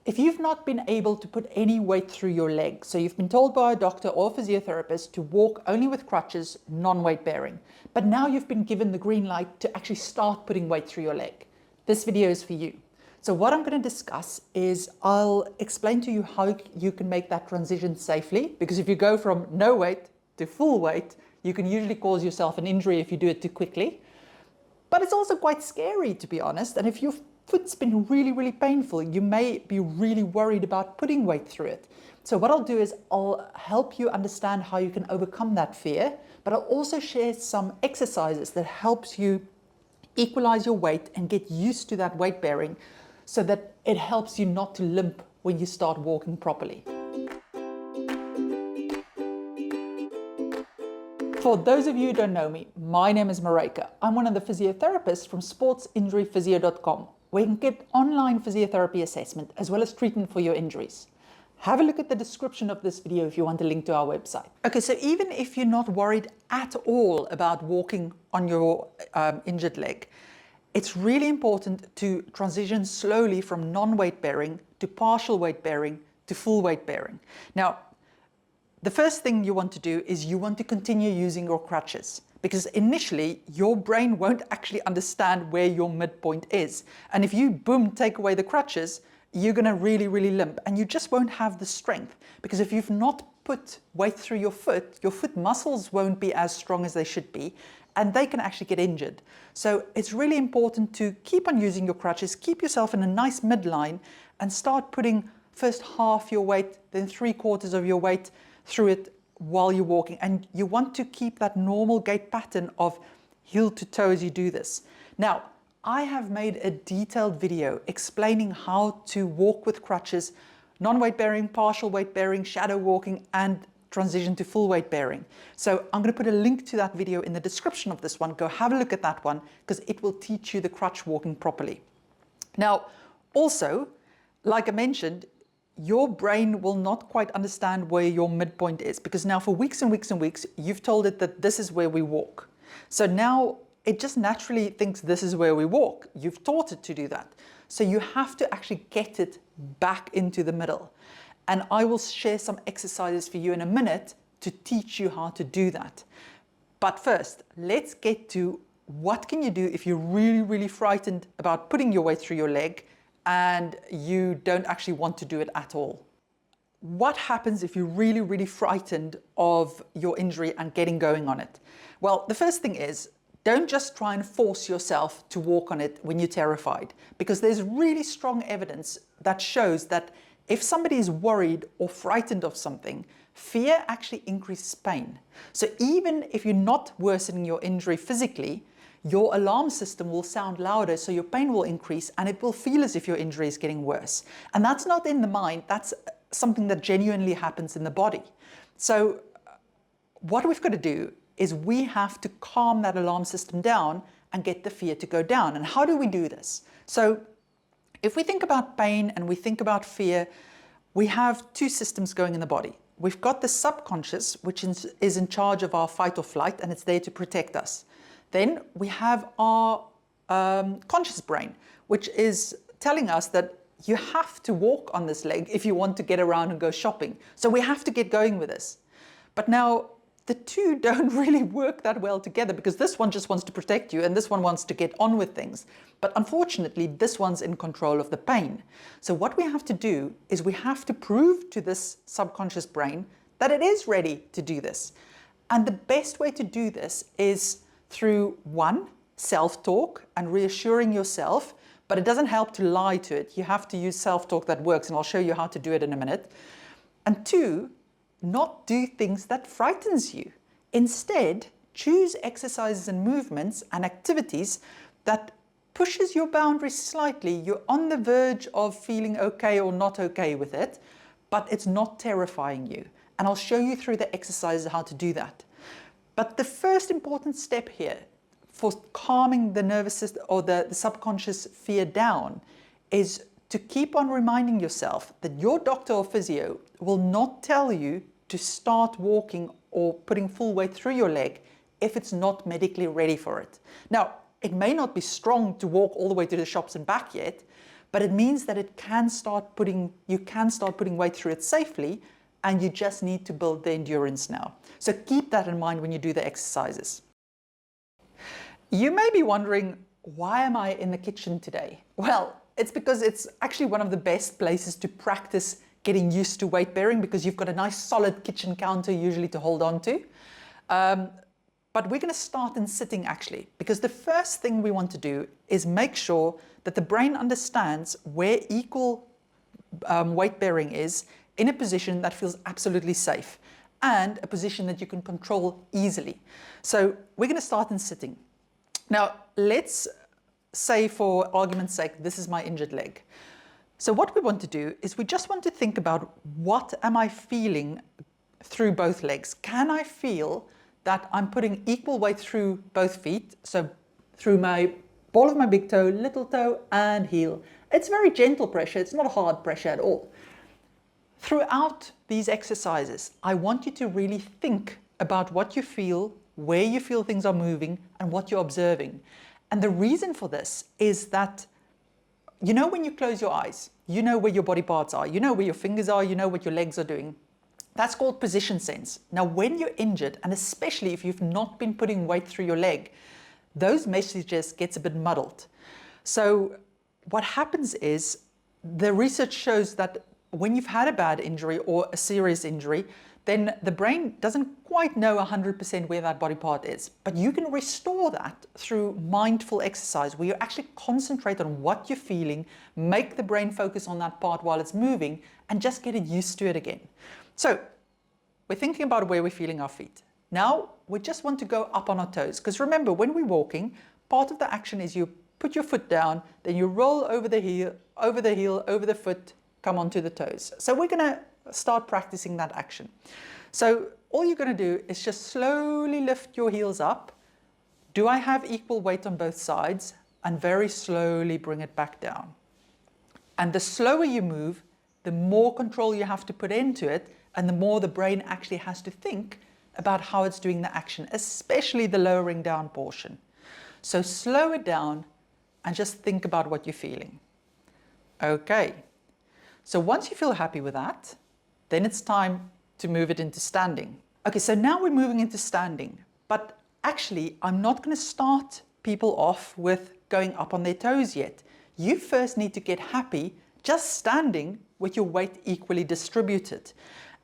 If you've not been able to put any weight through your leg, so you've been told by a doctor or physiotherapist to walk only with crutches, non-weight bearing, but now you've been given the green light to actually start putting weight through your leg, this video is for you. So what I'm going to discuss is I'll explain to you how you can make that transition safely, because if you go from no weight to full weight, you can usually cause yourself an injury if you do it too quickly. But it's also quite scary, to be honest, and if your foot's been really painful, you may be really worried about putting weight through it. So what I'll do is I'll help you understand how you can overcome that fear, but I'll also share some exercises that helps you equalize your weight and get used to that weight bearing so that it helps you not to limp when you start walking properly. For those of you who don't know me, my name is Maryke. I'm one of the physiotherapists from sportsinjuryphysio.com, where you can get online physiotherapy assessment as well as treatment for your injuries. Have a look at the description of this video if you want a link to our website. Okay, so even if you're not worried at all about walking on your injured leg, it's really important to transition slowly from non-weight bearing to partial weight bearing to full weight bearing. Now, the first thing you want to do is you want to continue using your crutches, because initially your brain won't actually understand where your midpoint is. And if you, boom, take away the crutches, you're going to really limp, and you just won't have the strength, because if you've not put weight through your foot muscles won't be as strong as they should be, and they can actually get injured. So it's really important to keep on using your crutches, keep yourself in a nice midline, and start putting first half your weight, then 3/4 of your weight through it while you're walking. And you want to keep that normal gait pattern of heel to toe as you do this. Now, I have made a detailed video explaining how to walk with crutches, non-weight bearing, partial weight bearing, shadow walking, and transition to full weight bearing. So I'm going to put a link to that video in the description of this one. Go have a look at that one, because it will teach you the crutch walking properly. Now, also, like I mentioned, your brain will not quite understand where your midpoint is, because now for weeks and weeks you've told it that this is where we walk. So now it just naturally thinks this is where we walk. You've taught it to do that. So you have to actually get it back into the middle. And I will share some exercises for you in a minute to teach you how to do that. But first, let's get to what can you do if you're really frightened about putting your weight through your leg and you don't actually want to do it at all. What happens if you're really frightened of your injury and getting going on it? Well, the first thing is, don't just try and force yourself to walk on it when you're terrified, because there's really strong evidence that shows that if somebody is worried or frightened of something, fear actually increases pain. So even if you're not worsening your injury physically, your alarm system will sound louder, so your pain will increase and it will feel as if your injury is getting worse. And that's not in the mind, that's something that genuinely happens in the body. So what we've got to do is we have to calm that alarm system down and get the fear to go down. And how do we do this? So if we think about pain and we think about fear, we have two systems going in the body. We've got the subconscious, which is in charge of our fight or flight, and it's there to protect us. Then we have our conscious brain, which is telling us that you have to walk on this leg if you want to get around and go shopping. So we have to get going with this. But now the two don't really work that well together, because this one just wants to protect you and this one wants to get on with things. But unfortunately, this one's in control of the pain. So what we have to do is we have to prove to this subconscious brain that it is ready to do this. And the best way to do this is through one, self-talk and reassuring yourself, but it doesn't help to lie to it. You have to use self-talk that works, and I'll show you how to do it in a minute. And two, not do things that frightens you. Instead, choose exercises and movements and activities that pushes your boundaries slightly. You're on the verge of feeling okay or not okay with it, but it's not terrifying you. And I'll show you through the exercises how to do that. But the first important step here for calming the nervous system or the subconscious fear down is to keep on reminding yourself that your doctor or physio will not tell you to start walking or putting full weight through your leg if it's not medically ready for it. Now, it may not be strong to walk all the way to the shops and back yet, but it means that you can start putting weight through it safely, and you just need to build the endurance now. So keep that in mind when you do the exercises. You may be wondering, why am I in the kitchen today? Well, it's because it's actually one of the best places to practice getting used to weight bearing, because you've got a nice solid kitchen counter usually to hold on to. But we're going to start in sitting actually, because the first thing we want to do is make sure that the brain understands where equal weight bearing is in a position that feels absolutely safe and a position that you can control easily. So we're going to start in sitting. Now, let's say for argument's sake, this is my injured leg. So what we want to do is we just want to think about, what am I feeling through both legs? Can I feel that I'm putting equal weight through both feet? So through my ball of my big toe, little toe, and heel. It's very gentle pressure. It's not a hard pressure at all. Throughout these exercises, I want you to really think about what you feel, where you feel things are moving, and what you're observing. And the reason for this is that, you know, when you close your eyes, you know where your body parts are, you know where your fingers are, you know what your legs are doing. That's called position sense. Now, when you're injured, and especially if you've not been putting weight through your leg, those messages gets a bit muddled. So what happens is, the research shows that when you've had a bad injury or a serious injury, then the brain doesn't quite know 100% where that body part is. But you can restore that through mindful exercise, where you actually concentrate on what you're feeling, make the brain focus on that part while it's moving, and just get it used to it again. So we're thinking about where we're feeling our feet. Now we just want to go up on our toes, because remember, when we're walking, part of the action is you put your foot down, then you roll over the heel, over the foot, come onto the toes. So we're going to start practicing that action. So all you're going to do is just slowly lift your heels up. Do I have equal weight on both sides? And very slowly bring it back down. And the slower you move, the more control you have to put into it, and the more the brain actually has to think about how it's doing the action, especially the lowering down portion. So slow it down and just think about what you're feeling. Okay. So once you feel happy with that, then it's time to move it into standing. Okay, so now we're moving into standing, but actually I'm not going to start people off with going up on their toes yet. You first need to get happy just standing with your weight equally distributed.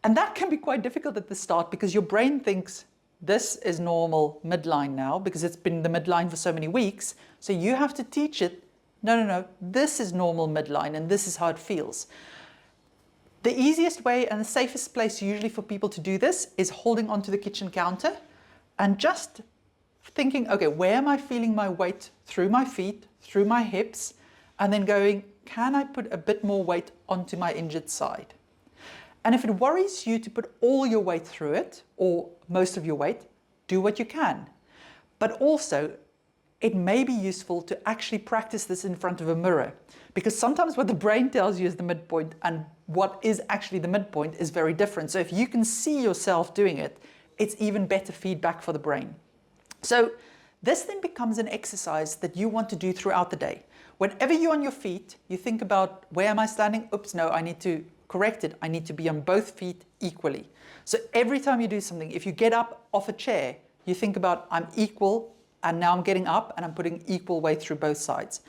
And that can be quite difficult at the start, because your brain thinks this is normal midline now, because it's been the midline for so many weeks. So you have to teach it, no, this is normal midline and this is how it feels. The easiest way and the safest place usually for people to do this is holding onto the kitchen counter and just thinking, okay, where am I feeling my weight through my feet, through my hips, and then going, can I put a bit more weight onto my injured side? And if it worries you to put all your weight through it, or most of your weight, do what you can. But also, it may be useful to actually practice this in front of a mirror, because sometimes what the brain tells you is the midpoint and what is actually the midpoint is very different. So if you can see yourself doing it, it's even better feedback for the brain. So this then becomes an exercise that you want to do throughout the day. Whenever you're on your feet, you think about, where am I standing? Oops, no, I need to correct it. I need to be on both feet equally. So every time you do something, if you get up off a chair, you think about, I'm equal, and now I'm getting up and I'm putting equal weight through both sides.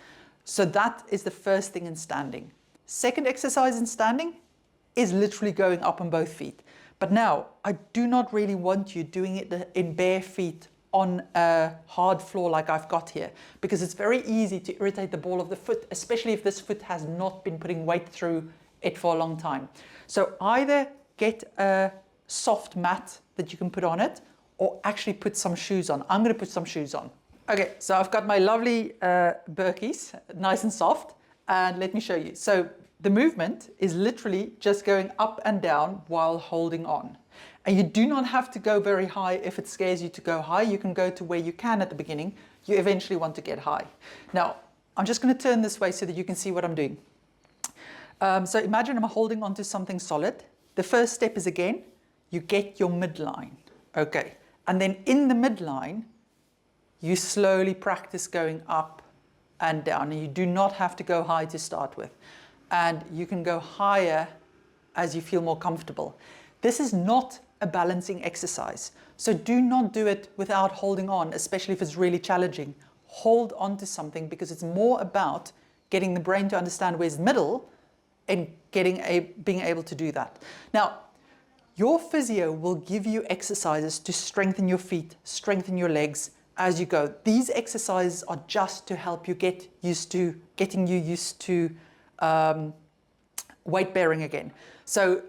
So that is the first thing in standing. Second exercise in standing is literally going up on both feet. But now, I do not really want you doing it in bare feet on a hard floor like I've got here, because it's very easy to irritate the ball of the foot, especially if this foot has not been putting weight through it for a long time. So either get a soft mat that you can put on it, or actually put some shoes on. I'm going to put some shoes on. Okay, so I've got my lovely Birkies, nice and soft, and let me show you. So the movement is literally just going up and down while holding on. And you do not have to go very high if it scares you to go high. You can go to where you can at the beginning. You eventually want to get high. Now, I'm just going to turn this way so that you can see what I'm doing. So imagine I'm holding onto something solid. The first step is, again, you get your midline. Okay, and then in the midline, you slowly practice going up and down. And you do not have to go high to start with. And you can go higher as you feel more comfortable. This is not a balancing exercise. So do not do it without holding on, especially if it's really challenging. Hold on to something, because it's more about getting the brain to understand where's the middle and being able to do that. Now, your physio will give you exercises to strengthen your feet, strengthen your legs as you go. These exercises are just to help you getting you used to weight bearing again. So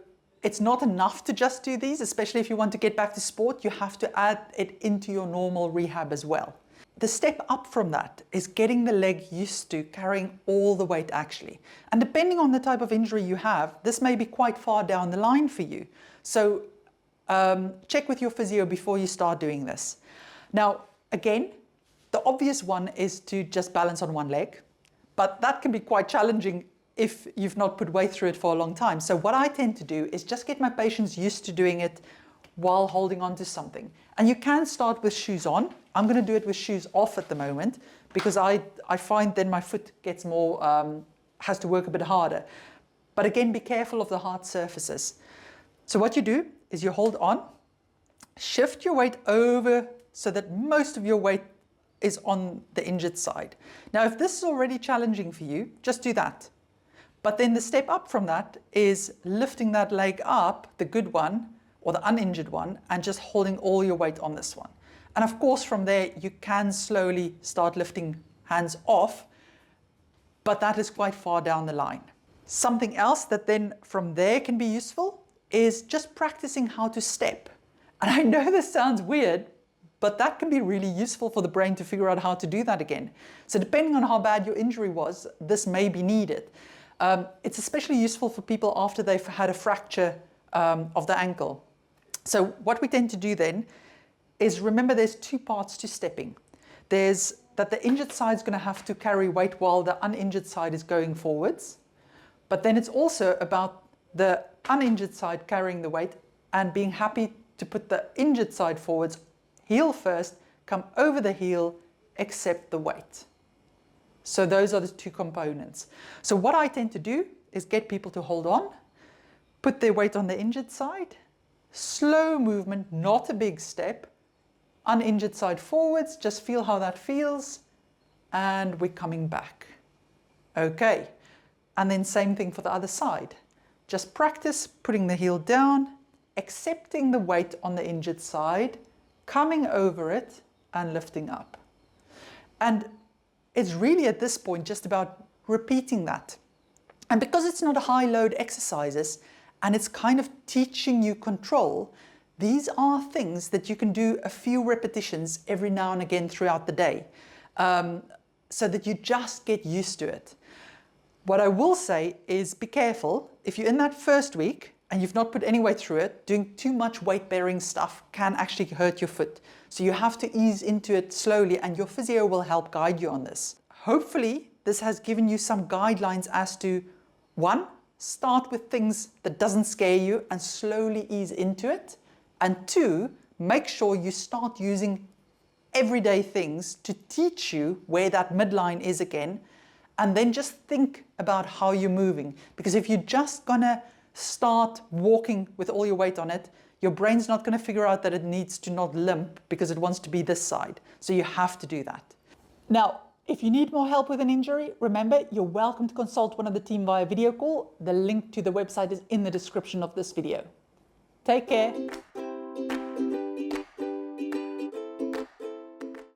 it's not enough to just do these, especially if you want to get back to sport. You have to add it into your normal rehab as well. The step up from that is getting the leg used to carrying all the weight actually. And depending on the type of injury you have, this may be quite far down the line for you. So check with your physio before you start doing this. Now, again, the obvious one is to just balance on one leg, but that can be quite challenging if you've not put weight through it for a long time. So what I tend to do is just get my patients used to doing it while holding on to something. And you can start with shoes on. I'm going to do it with shoes off at the moment, because I find then my foot gets more, has to work a bit harder. But again, be careful of the hard surfaces. So what you do is you hold on, shift your weight over so that most of your weight is on the injured side. Now, if this is already challenging for you, just do that. But then the step up from that is lifting that leg up, the good one, or the uninjured one, and just holding all your weight on this one. And of course, from there, you can slowly start lifting hands off, but that is quite far down the line. Something else that then from there can be useful is just practicing how to step. And I know this sounds weird, but that can be really useful for the brain to figure out how to do that again. So depending on how bad your injury was, this may be needed. It's especially useful for people after they've had a fracture of the ankle. So what we tend to do then is, remember, there's two parts to stepping. There's that the injured side is going to have to carry weight while the uninjured side is going forwards. But then it's also about the uninjured side carrying the weight and being happy to put the injured side forwards, heel first, come over the heel, accept the weight. So those are the two components. So what I tend to do is get people to hold on, put their weight on the injured side, slow movement, not a big step, uninjured side forwards, just feel how that feels, and we're coming back. Okay, and then same thing for the other side. Just practice putting the heel down, accepting the weight on the injured side, coming over it and lifting up. And it's really at this point just about repeating that. And because it's not a high load exercises and it's kind of teaching you control, these are things that you can do a few repetitions every now and again throughout the day, so that you just get used to it. What I will say is be careful. If you're in that first week and you've not put any weight through it, doing too much weight bearing stuff can actually hurt your foot. So you have to ease into it slowly, and your physio will help guide you on this. Hopefully this has given you some guidelines as to, one, start with things that doesn't scare you and slowly ease into it. And two, make sure you start using everyday things to teach you where that midline is again. And then just think about how you're moving. Because if you're just gonna start walking with all your weight on it, your brain's not going to figure out that it needs to not limp because it wants to be this side. So you have to do that. Now, if you need more help with an injury, remember, you're welcome to consult one of the team via video call. The link to the website is in the description of this video. Take care.